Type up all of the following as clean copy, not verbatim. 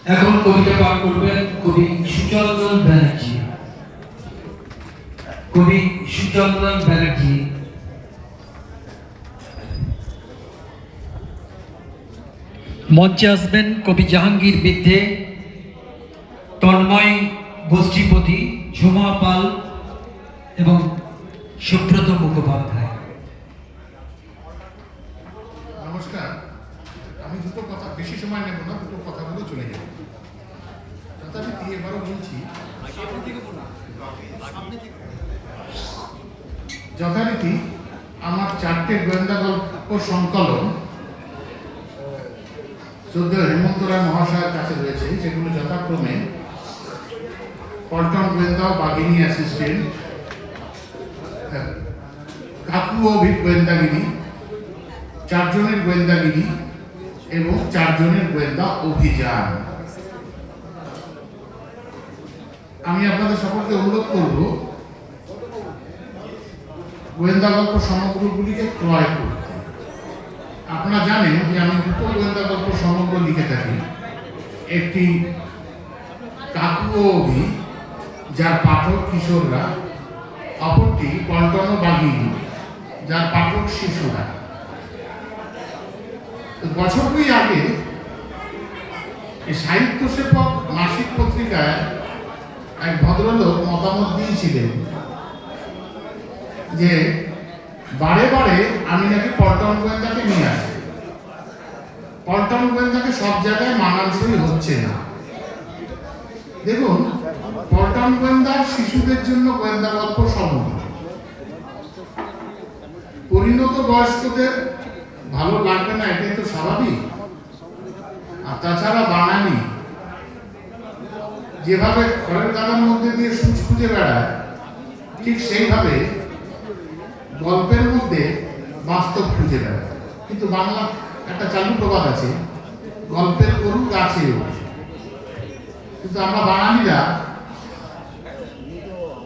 এখন কবিতা পাঠ করবেন কবি সুচন্দন ব্যানার্জি। কবি সুচন্দন ব্যানার্জি মঞ্চে আসবেন কবি জাহাঙ্গীর বিদ্যে, তন্ময় গোষ্ঠীপতি, ঝুমা পাল এবং সুব্রত মুখোপাধ্যায়। নমস্কার। আমি দুটো কথা, বেশি সময় নেব না, দুটো কথা বলে চলে যাব। যথারীতি এবারও বলছি, যথারীতি আমার 4টে গোয়েন্দা গল্প সংকলন শ্রদ্ধেয় হেমন্ত রায় মহাশয়ের কাছে রয়েছে, যেগুলো যথাক্রমে পল্টন গোয়েন্দা ও বাঘিনী অ্যাসিস্ট্যান্ট, কাকু ও গোয়েন্দাগিরি, 4 জনের গোয়েন্দাগিরি এবং 4 জনের গোয়েন্দা অভিযান। আমি আপনাদের সকলকে অনুরোধ করব গোয়েন্দা গল্প সমগ্রগুলিকে ক্রয় করতে। আপনারা জানেন যে আমি দুটো গোয়েন্দা গল্প সমগ্র লিখে থাকি, একটি কাকু ও অভি, যার পাঠক কিশোররা, অপরটি পল্টন ও বাঘিনী, যার পাঠক শিশুরা। বছর 2 আগে এই সাহিত্য সেবক মাসিক পত্রিকায় এক ভদ্রলোক মতামত দিয়েছিলেন যে বারে বারে আমি নাকি পল্টন গোয়েন্দাকে নিয়ে আসি, পল্টন গোয়েন্দাকে সব জায়গায় মানানসই হচ্ছে না। দেখুন, পল্টন গোয়েন্দার শিশুদের জন্য গোয়েন্দা গল্প সমগ্র, পরিণত বয়স্কদের ভালো লাগবে না, এটাই তো স্বাভাবিক। আর তাছাড়া বাঙালি যেভাবে ঘরের কাদার মধ্যে দিয়ে সুচ খুঁজে বেড়ায়, ঠিক সেইভাবে গল্পের মধ্যে বাস্তব খুঁজে বেড়ায়। কিন্তু বাংলা একটা চালু প্রবাদ আছে, গল্পের গরু গাছে ওঠে। কিন্তু আমরা বাঙালিরা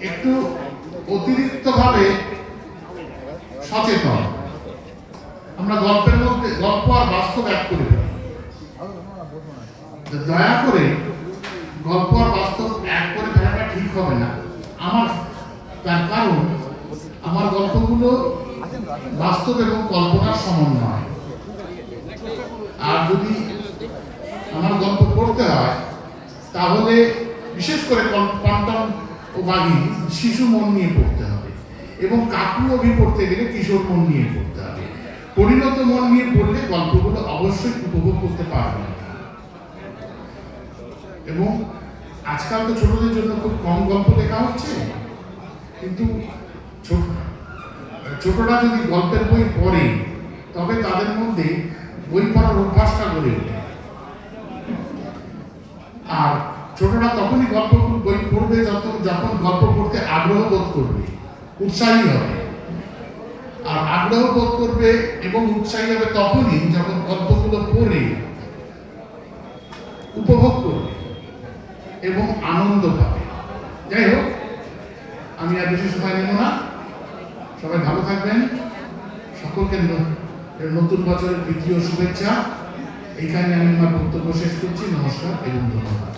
একটু অতিরিক্তভাবে সচেতন। আমরা গল্পের মধ্যে গল্প আর বাস্তব এক করে ফেলি। দয়া করে গল্প আর বাস্তব এক করে ফেলাটা ঠিক হবে না আমার। তার কারণ আমার গল্পগুলো বাস্তব এবং কল্পনার সমন্বয়। আর যদি আমার গল্প পড়তে হয় তাহলে বিশেষ করে পল্টন ও বাঘিনী শিশু মন নিয়ে পড়তে হবে, এবং কাকু অভি পড়তে গেলে কিশোর মন নিয়ে পড়তে হবে। পরিণত মন নিয়ে পড়লে গল্পগুলো অবশ্যই উপভোগ করতে পারবে। এবং আজকাল তো ছোটদের জন্য খুব কম গল্প লেখা হচ্ছে, কিন্তু ছোটরা যদি গল্পের বই পড়ে তবে তাদের মধ্যে বই পড়ার অভ্যাসটা গড়ে ওঠে। আর ছোটরা তখনই বই পড়বে যখন গল্প পড়তে আগ্রহ বোধ করবে, উৎসাহী হবে। আর আগ্রহ বোধ করবে এবং উৎসাহী হবে তখনই যখন গল্পগুলো পড়ে উপভোগ করবে এবং আনন্দ পাবে। যাই হোক, আমি আর বেশি সময় নেব না। সবাই ভালো থাকবেন। সকলকে নতুন বছরের দ্বিতীয় শুভেচ্ছা। এখানে আমি আমার বক্তব্য শেষ করছি। নমস্কার এবং ধন্যবাদ।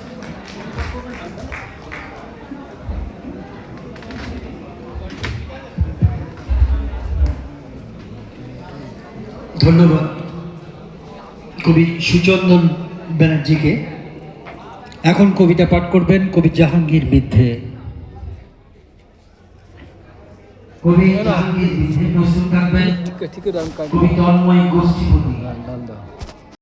ধন্যবাদ কবি সুচন্দন ব্যানার্জিকে। এখন কবিতা পাঠ করবেন কবি জাহাঙ্গীর বিদ্যে। কবি জাহাঙ্গীর বিদ্যে প্রস্তুত থাকবেন কবি তন্ময় গোষ্ঠীপতি।